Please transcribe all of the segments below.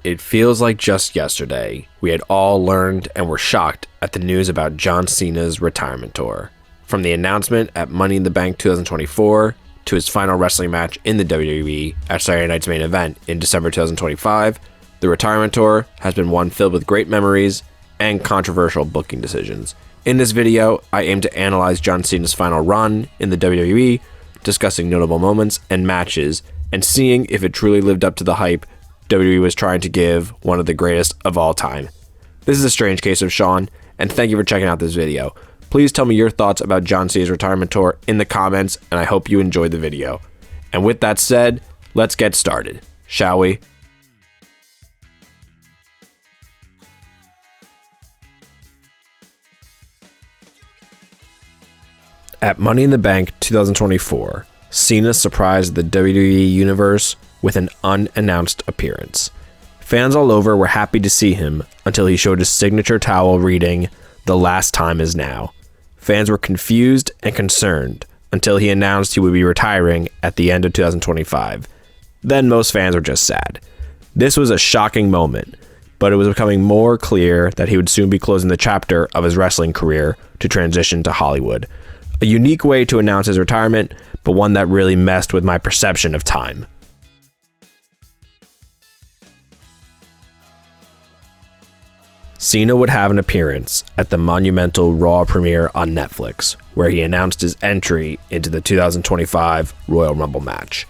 It feels like just yesterday, we had all learned and were shocked at the news about John Cena's retirement tour. From the announcement at Money in the Bank 2024 to his final wrestling match in the WWE at Saturday Night's Main Event in December 2025, the retirement tour has been one filled with great memories and controversial booking decisions. In this video, I aim to analyze John Cena's final run in the WWE, discussing notable moments and matches, and seeing if it truly lived up to the hype WWE was trying to give one of the greatest of all time. This is a strange case of Sean, and thank you for checking out this video. Please tell me your thoughts about John Cena's retirement tour in the comments, and I hope you enjoyed the video. And with that said, let's get started, shall we? At Money in the Bank 2024, Cena surprised the WWE Universe with an unannounced appearance. Fans all over were happy to see him until he showed his signature towel reading, "The last time is now." Fans were confused and concerned until he announced he would be retiring at the end of 2025. Then most fans were just sad. This was a shocking moment, but it was becoming more clear that he would soon be closing the chapter of his wrestling career to transition to Hollywood. A unique way to announce his retirement, but one that really messed with my perception of time. Cena would have an appearance at the monumental Raw premiere on Netflix, where he announced his entry into the 2025 Royal Rumble match.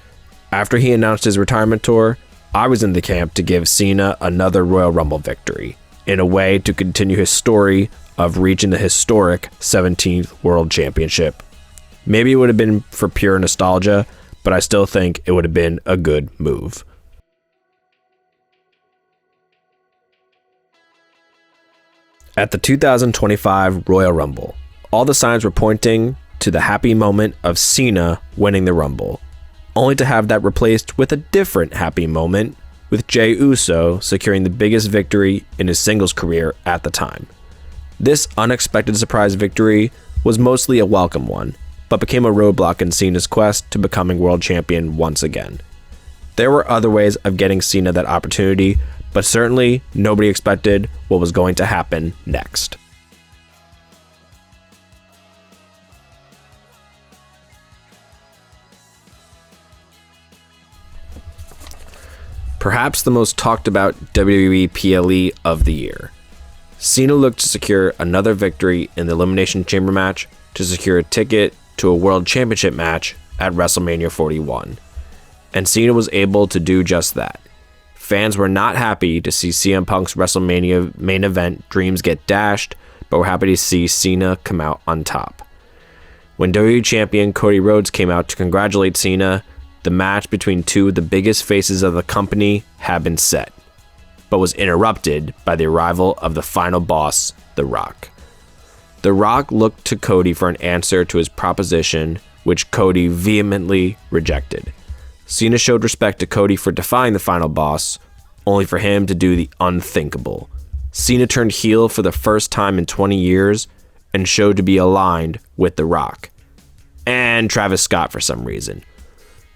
After he announced his retirement tour, I was in the camp to give Cena another Royal Rumble victory, in a way to continue his story of reaching the historic 17th World Championship. Maybe it would have been for pure nostalgia, but I still think it would have been a good move. At the 2025 Royal Rumble, all the signs were pointing to the happy moment of Cena winning the Rumble, only to have that replaced with a different happy moment, with Jey Uso securing the biggest victory in his singles career at the time. This unexpected surprise victory was mostly a welcome one, but became a roadblock in Cena's quest to becoming world champion once again. There were other ways of getting Cena that opportunity, but certainly nobody expected what was going to happen next. Perhaps the most talked about WWE PLE of the year. Cena looked to secure another victory in the Elimination Chamber match to secure a ticket to a World Championship match at WrestleMania 41. And Cena was able to do just that. Fans were not happy to see CM Punk's WrestleMania main event dreams get dashed, but were happy to see Cena come out on top. When WWE Champion Cody Rhodes came out to congratulate Cena, the match between two of the biggest faces of the company had been set, but was interrupted by the arrival of the final boss, The Rock. The Rock looked to Cody for an answer to his proposition, which Cody vehemently rejected. Cena showed respect to Cody for defying the final boss, only for him to do the unthinkable. Cena turned heel for the first time in 20 years and showed to be aligned with The Rock and Travis Scott for some reason.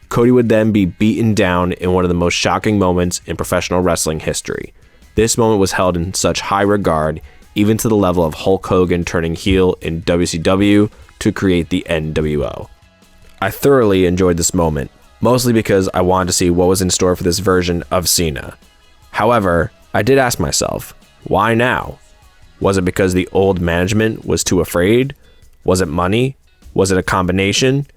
Cody would then be beaten down in one of the most shocking moments in professional wrestling history. This moment was held in such high regard, even to the level of Hulk Hogan turning heel in WCW to create the NWO. I thoroughly enjoyed this moment, mostly because I wanted to see what was in store for this version of Cena. However, I did ask myself, why now? Was it because the old management was too afraid? Was it money? Was it a combination?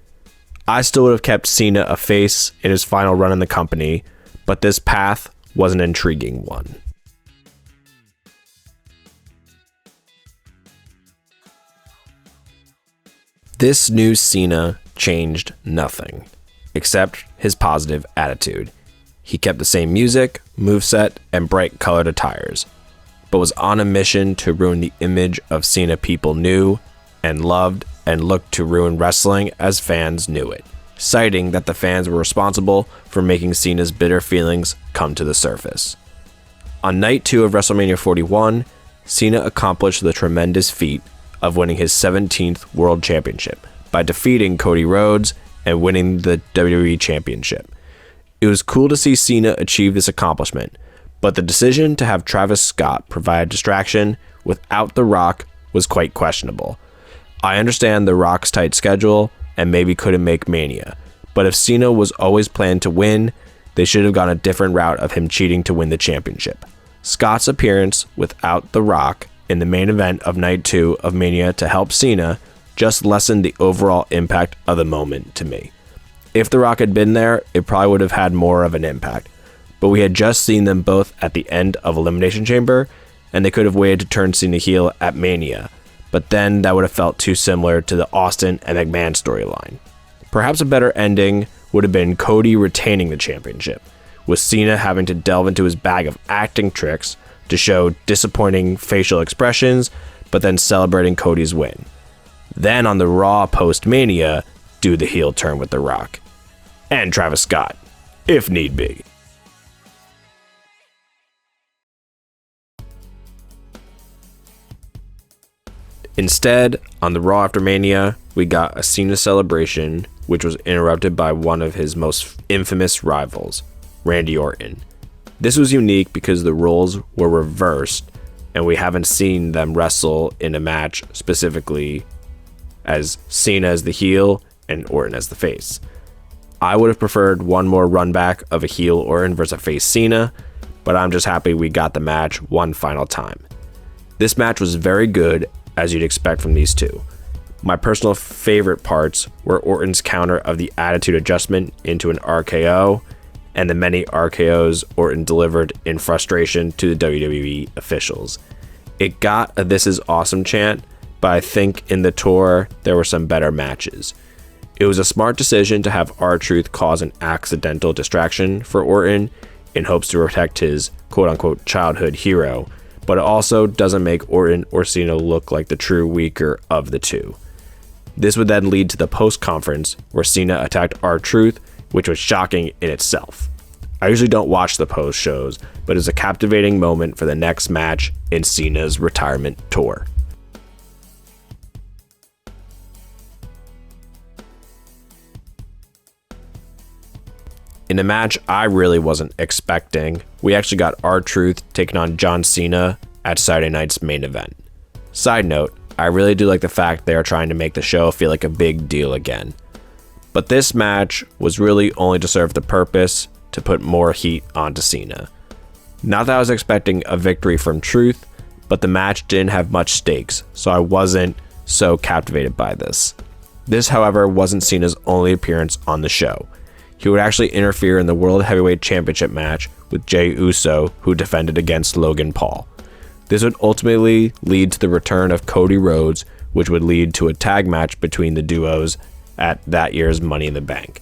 I still would have kept Cena a face in his final run in the company, but this path was an intriguing one. This new Cena changed nothing, except his positive attitude. He kept the same music, moveset, and bright colored attires, but was on a mission to ruin the image of Cena people knew and loved, and looked to ruin wrestling as fans knew it, citing that the fans were responsible for making Cena's bitter feelings come to the surface. On night 2 of WrestleMania 41, Cena accomplished the tremendous feat of winning his 17th World Championship by defeating Cody Rhodes and winning the WWE Championship. It was cool to see Cena achieve this accomplishment, But the decision to have Travis Scott provide distraction without The Rock was quite questionable. I understand The Rock's tight schedule and maybe couldn't make Mania, but if Cena was always planned to win, they should have gone a different route of him cheating to win the championship. Scott's appearance without The Rock in the main event of Night 2 of Mania to help Cena just lessened the overall impact of the moment to me. If The Rock had been there, it probably would have had more of an impact, but we had just seen them both at the end of Elimination Chamber, and they could have waited to turn Cena heel at Mania, but then that would have felt too similar to the Austin and McMahon storyline. Perhaps a better ending would have been Cody retaining the championship, with Cena having to delve into his bag of acting tricks to show disappointing facial expressions, but then celebrating Cody's win. Then on the Raw post-Mania, do the heel turn with The Rock. And Travis Scott, if need be. Instead, on the Raw after Mania, we got a Cena celebration, which was interrupted by one of his most infamous rivals, Randy Orton. This was unique because the roles were reversed, and we haven't seen them wrestle in a match specifically as Cena as the heel and Orton as the face. I would have preferred one more run back of a heel Orton versus a face Cena, but I'm just happy we got the match one final time. This match was very good, as you'd expect from these two. My personal favorite parts were Orton's counter of the attitude adjustment into an RKO, and the many RKOs Orton delivered in frustration to the WWE officials. It got a "This is awesome" chant, but I think in the tour there were some better matches. It was a smart decision to have R-Truth cause an accidental distraction for Orton in hopes to protect his quote-unquote childhood hero, but it also doesn't make Orton or Cena look like the true weaker of the two. This would then lead to the post-conference where Cena attacked R-Truth, which was shocking in itself. I usually don't watch the post shows, but it's a captivating moment for the next match in Cena's retirement tour. In a match I really wasn't expecting, we actually got R-Truth taking on John Cena at Saturday night's main event. Side note, I really do like the fact they are trying to make the show feel like a big deal again. But this match was really only to serve the purpose to put more heat onto Cena. Not that I was expecting a victory from Truth, but the match didn't have much stakes, so I wasn't so captivated by this. This, however, wasn't Cena's only appearance on the show. He would actually interfere in the World Heavyweight Championship match with Jey Uso, who defended against Logan Paul. This would ultimately lead to the return of Cody Rhodes, which would lead to a tag match between the duos at that year's Money in the Bank.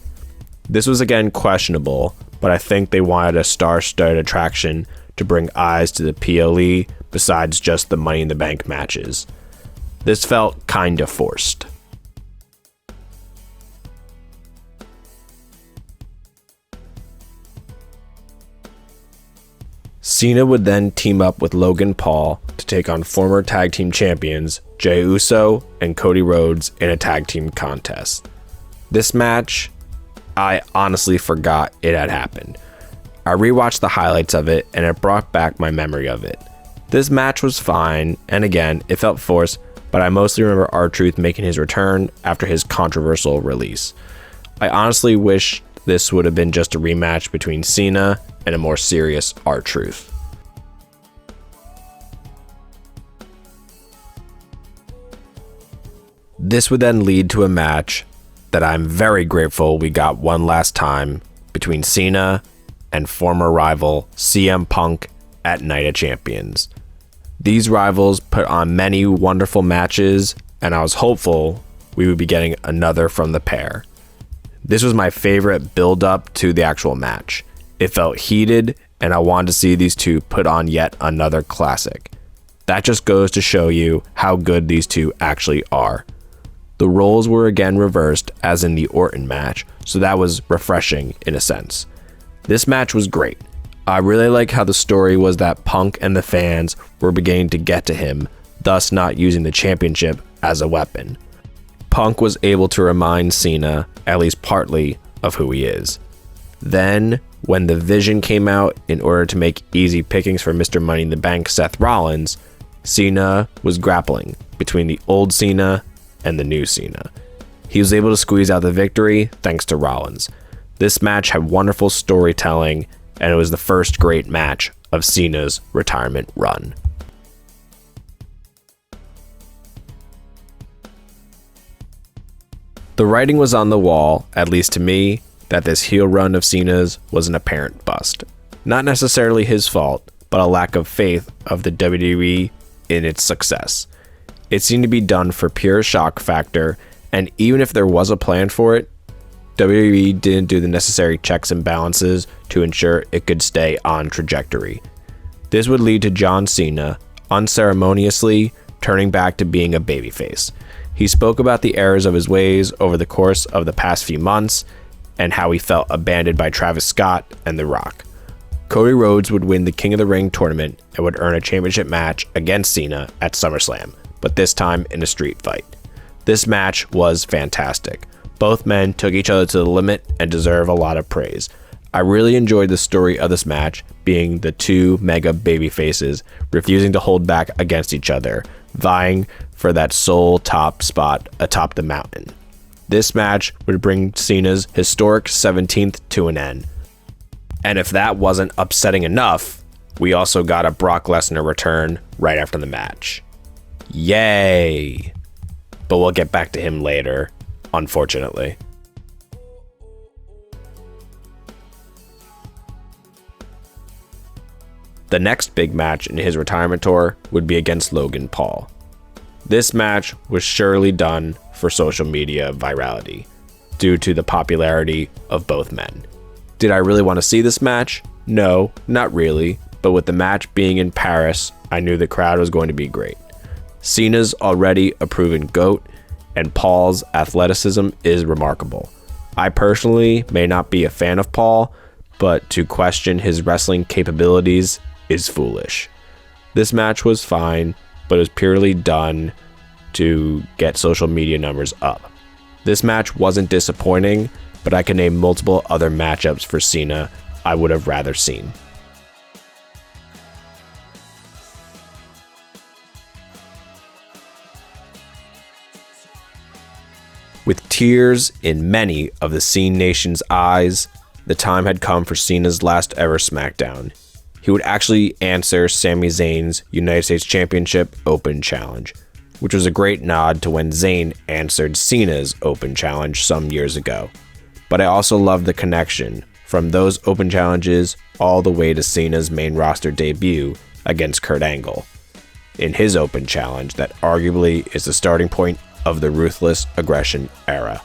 This was again questionable, but I think they wanted a star-studded attraction to bring eyes to the PLE besides just the Money in the Bank matches. This felt kinda forced. Cena would then team up with Logan Paul to take on former tag team champions Jey Uso and Cody Rhodes in a tag team contest. This match, I honestly forgot it had happened. I rewatched the highlights of it and it brought back my memory of it. This match was fine, and again, it felt forced, but I mostly remember R-Truth making his return after his controversial release. I honestly wish this would have been just a rematch between Cena and a more serious R-Truth. This would then lead to a match that I'm very grateful we got one last time between Cena and former rival CM Punk at Night of Champions. These rivals put on many wonderful matches, and I was hopeful we would be getting another from the pair. This was my favorite build-up to the actual match. It felt heated, and I wanted to see these two put on yet another classic. That just goes to show you how good these two actually are. The roles were again reversed as in the Orton match, so that was refreshing in a sense. This match was great. I really like how the story was that Punk and the fans were beginning to get to him, thus not using the championship as a weapon. Punk was able to remind Cena, at least partly, of who he is. Then When the Vision came out in order to make easy pickings for Mr. Money in the Bank Seth Rollins, Cena was grappling between the old Cena and the new Cena. He was able to squeeze out the victory thanks to Rollins. This match had wonderful storytelling, and it was the first great match of Cena's retirement run. The writing was on the wall, at least to me, that this heel run of Cena's was an apparent bust. Not necessarily his fault, but a lack of faith of the WWE in its success. It seemed to be done for pure shock factor, and even if there was a plan for it, WWE didn't do the necessary checks and balances to ensure it could stay on trajectory. This would lead to John Cena unceremoniously turning back to being a babyface. He spoke about the errors of his ways over the course of the past few months and how he felt abandoned by Travis Scott and The Rock. Cody Rhodes would win the King of the Ring tournament and would earn a championship match against Cena at SummerSlam, but this time in a street fight. This match was fantastic. Both men took each other to the limit and deserve a lot of praise. I really enjoyed the story of this match, being the two mega babyfaces refusing to hold back against each other, vying for that sole top spot atop the mountain. This match would bring Cena's historic 17th to an end. And if that wasn't upsetting enough, we also got a Brock Lesnar return right after the match. Yay! But we'll get back to him later, unfortunately. The next big match in his retirement tour would be against Logan Paul. This match was surely done for social media virality, due to the popularity of both men. Did I really want to see this match? No, not really, but with the match being in Paris, I knew the crowd was going to be great. Cena's already a proven GOAT, and Paul's athleticism is remarkable. I personally may not be a fan of Paul, but to question his wrestling capabilities is foolish. This match was fine, but it was purely done to get social media numbers up. This match wasn't disappointing, but I can name multiple other matchups for Cena I would have rather seen. With tears in many of the Cena Nation's eyes, the time had come for Cena's last ever SmackDown. He would actually answer Sami Zayn's United States Championship Open Challenge, which was a great nod to when Zayn answered Cena's Open Challenge some years ago. But I also love the connection from those Open Challenges all the way to Cena's main roster debut against Kurt Angle in his Open Challenge that arguably is the starting point of the Ruthless Aggression era.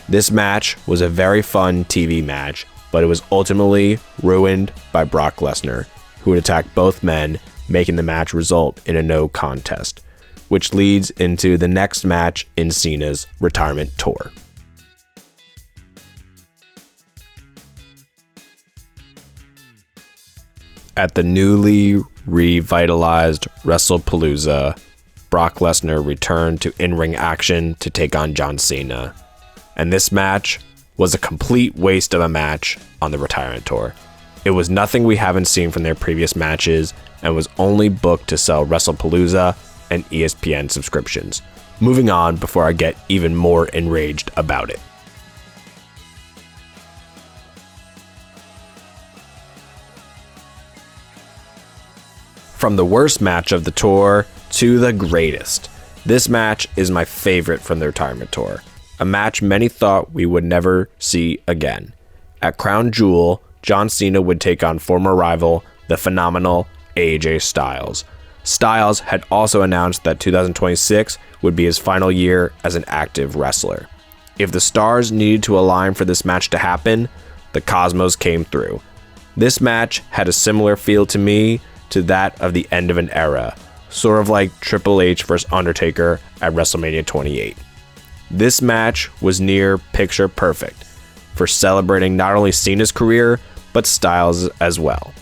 This match was a very fun TV match, but it was ultimately ruined by Brock Lesnar, who would attack both men, making the match result in a no contest, which leads into the next match in Cena's retirement tour. At the newly revitalized WrestlePalooza, Brock Lesnar returned to in-ring action to take on John Cena, and this match was a complete waste of a match on the retirement tour. It was nothing we haven't seen from their previous matches and was only booked to sell WrestlePalooza and ESPN subscriptions. Moving on before I get even more enraged about it. From the worst match of the tour to the greatest, this match is my favorite from the retirement tour. A match many thought we would never see again. At Crown Jewel, John Cena would take on former rival, the phenomenal AJ Styles. Styles had also announced that 2026 would be his final year as an active wrestler. If the stars needed to align for this match to happen, the Cosmos came through. This match had a similar feel to me to that of the end of an era, sort of like Triple H vs. Undertaker at WrestleMania 28. This match was near picture perfect for celebrating not only Cena's career, but Styles as well.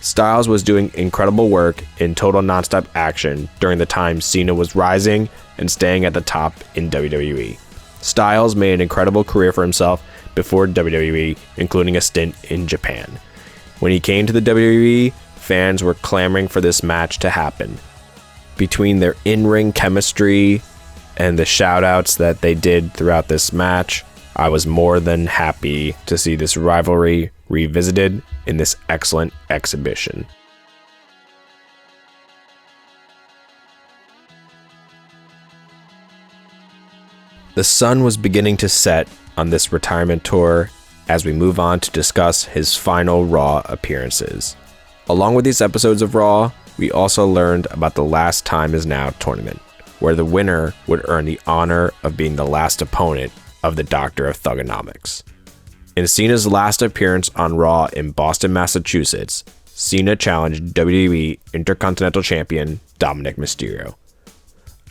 Styles was doing incredible work in total nonstop action during the time Cena was rising and staying at the top in WWE. Styles made an incredible career for himself, before WWE, including a stint in Japan. When he came to the WWE, fans were clamoring for this match to happen. Between their in-ring chemistry and the shout-outs that they did throughout this match, I was more than happy to see this rivalry revisited in this excellent exhibition. The sun was beginning to set on this retirement tour as we move on to discuss his final Raw appearances. Along with these episodes of Raw, we also learned about the Last Time Is Now tournament, where the winner would earn the honor of being the last opponent of the Doctor of Thugonomics. In Cena's last appearance on Raw in Boston, Massachusetts, Cena challenged WWE Intercontinental Champion Dominic Mysterio.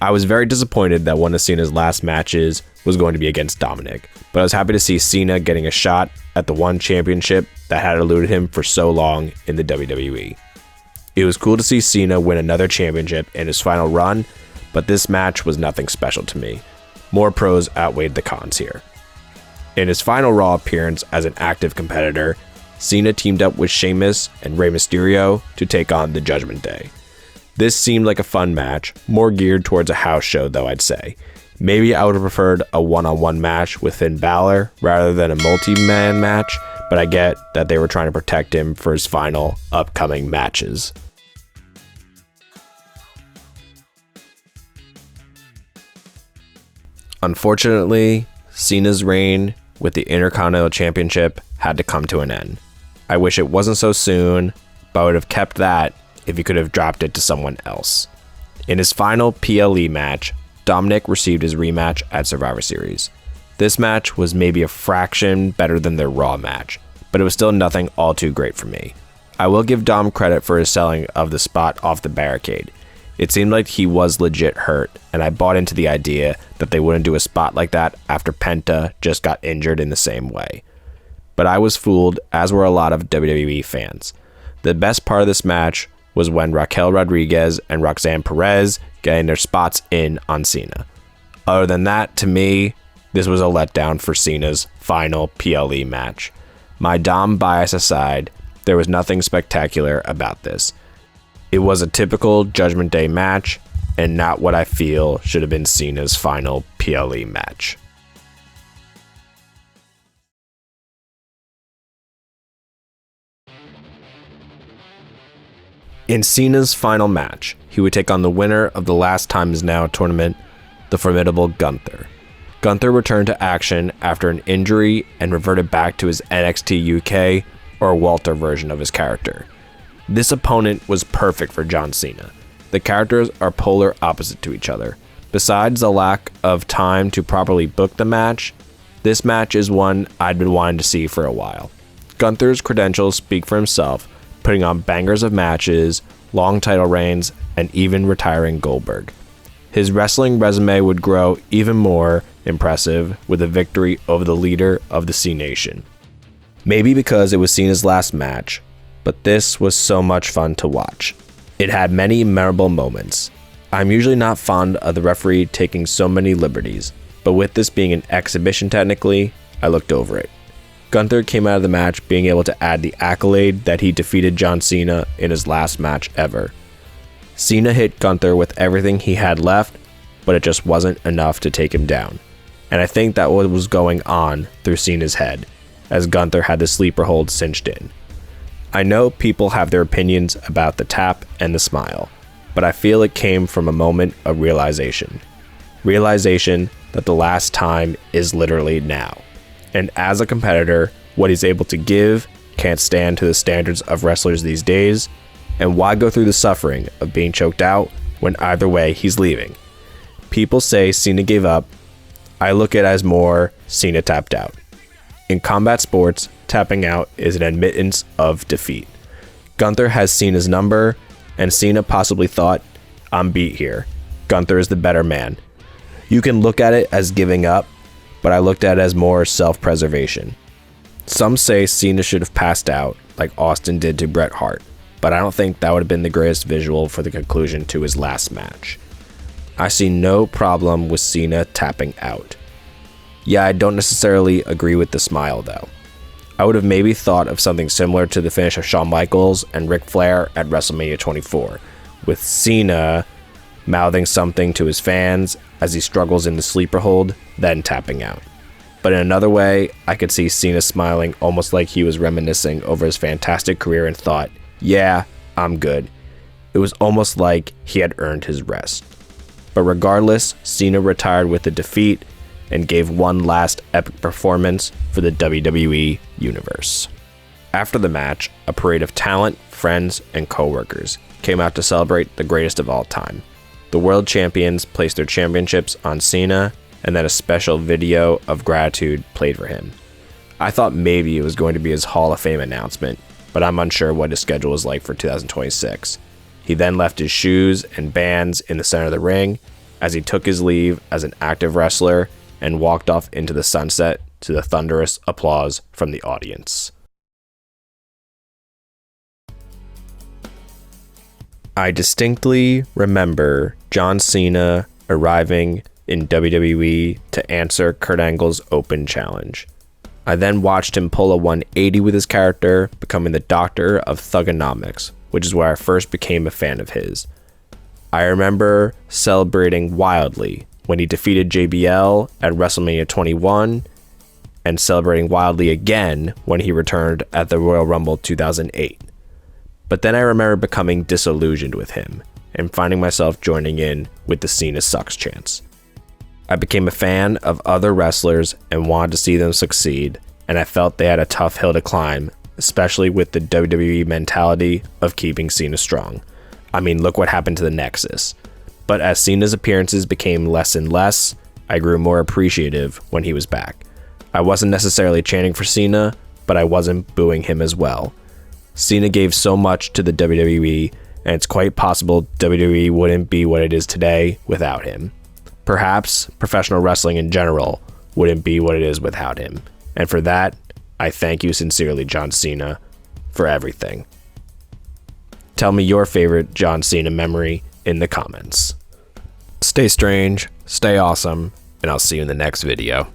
I was very disappointed that one of Cena's last matches was going to be against Dominic, but I was happy to see Cena getting a shot at the one championship that had eluded him for so long in the WWE. It was cool to see Cena win another championship in his final run, but this match was nothing special to me. More pros outweighed the cons here. In his final Raw appearance as an active competitor, Cena teamed up with Sheamus and Rey Mysterio to take on the Judgment Day. This seemed like a fun match, more geared towards a house show though, I'd say. Maybe I would have preferred a one-on-one match with Finn Balor rather than a multi-man match, but I get that they were trying to protect him for his final upcoming matches. Unfortunately, Cena's reign with the Intercontinental Championship had to come to an end. I wish it wasn't so soon, but I would have kept that if he could have dropped it to someone else. In his final PLE match, Dominic received his rematch at Survivor Series. This match was maybe a fraction better than their Raw match, but it was still nothing all too great for me. I will give Dom credit for his selling of the spot off the barricade. It seemed like he was legit hurt, and I bought into the idea that they wouldn't do a spot like that after Penta just got injured in the same way. But I was fooled, as were a lot of WWE fans. The best part of this match was when Raquel Rodriguez and Roxanne Perez getting their spots in on Cena. Other than that, to me, this was a letdown for Cena's final PLE match. My Dom bias aside, there was nothing spectacular about this. It was a typical Judgment Day match, and not what I feel should have been Cena's final PLE match. In Cena's final match, he would take on the winner of the Last Time Is Now tournament, the formidable Gunther. Gunther returned to action after an injury and reverted back to his NXT UK or Walter version of his character. This opponent was perfect for John Cena. The characters are polar opposite to each other. Besides the lack of time to properly book the match, this match is one I'd been wanting to see for a while. Gunther's credentials speak for himself, putting on bangers of matches, long title reigns, and even retiring Goldberg. His wrestling resume would grow even more impressive with a victory over the leader of the C Nation. Maybe because it was Cena's last match, but this was so much fun to watch. It had many memorable moments. I'm usually not fond of the referee taking so many liberties, but with this being an exhibition technically, I looked over it. Gunther came out of the match being able to add the accolade that he defeated John Cena in his last match ever. Cena hit Gunther with everything he had left, but it just wasn't enough to take him down. And I think that what was going on through Cena's head, as Gunther had the sleeper hold cinched in. I know people have their opinions about the tap and the smile, but I feel it came from a moment of realization. Realization that the last time is literally now. And as a competitor, what he's able to give can't stand to the standards of wrestlers these days, and why go through the suffering of being choked out when either way he's leaving? People say Cena gave up. I look at it as more Cena tapped out. In combat sports, tapping out is an admittance of defeat. Gunther has Cena's number, and Cena possibly thought, I'm beat here. Gunther is the better man. You can look at it as giving up, but I looked at it as more self-preservation. Some say Cena should have passed out, like Austin did to Bret Hart, but I don't think that would have been the greatest visual for the conclusion to his last match. I see no problem with Cena tapping out. Yeah, I don't necessarily agree with the smile though. I would have maybe thought of something similar to the finish of Shawn Michaels and Ric Flair at WrestleMania 24, with Cena mouthing something to his fans as he struggles in the sleeper hold, then tapping out. But in another way, I could see Cena smiling almost like he was reminiscing over his fantastic career and thought, yeah, I'm good. It was almost like he had earned his rest. But regardless, Cena retired with a defeat and gave one last epic performance for the WWE Universe. After the match, a parade of talent, friends, and co-workers came out to celebrate the greatest of all time. The world champions placed their championships on Cena, and then a special video of gratitude played for him. I thought maybe it was going to be his Hall of Fame announcement, but I'm unsure what his schedule is like for 2026. He then left his shoes and bands in the center of the ring as he took his leave as an active wrestler and walked off into the sunset to the thunderous applause from the audience. I distinctly remember John Cena arriving in WWE to answer Kurt Angle's open challenge. I then watched him pull a 180 with his character, becoming the Doctor of Thugonomics, which is where I first became a fan of his. I remember celebrating wildly when he defeated JBL at WrestleMania 21, and celebrating wildly again when he returned at the Royal Rumble 2008. But then I remember becoming disillusioned with him and finding myself joining in with the Cena sucks chants. I became a fan of other wrestlers and wanted to see them succeed, and I felt they had a tough hill to climb, especially with the WWE mentality of keeping Cena strong. I mean, look what happened to the Nexus. But as Cena's appearances became less and less, I grew more appreciative when he was back. I wasn't necessarily chanting for Cena, but I wasn't booing him as well. Cena gave so much to the WWE, and it's quite possible WWE wouldn't be what it is today without him. Perhaps professional wrestling in general wouldn't be what it is without him. And for that, I thank you sincerely, John Cena, for everything. Tell me your favorite John Cena memory in the comments. Stay strange, stay awesome, and I'll see you in the next video.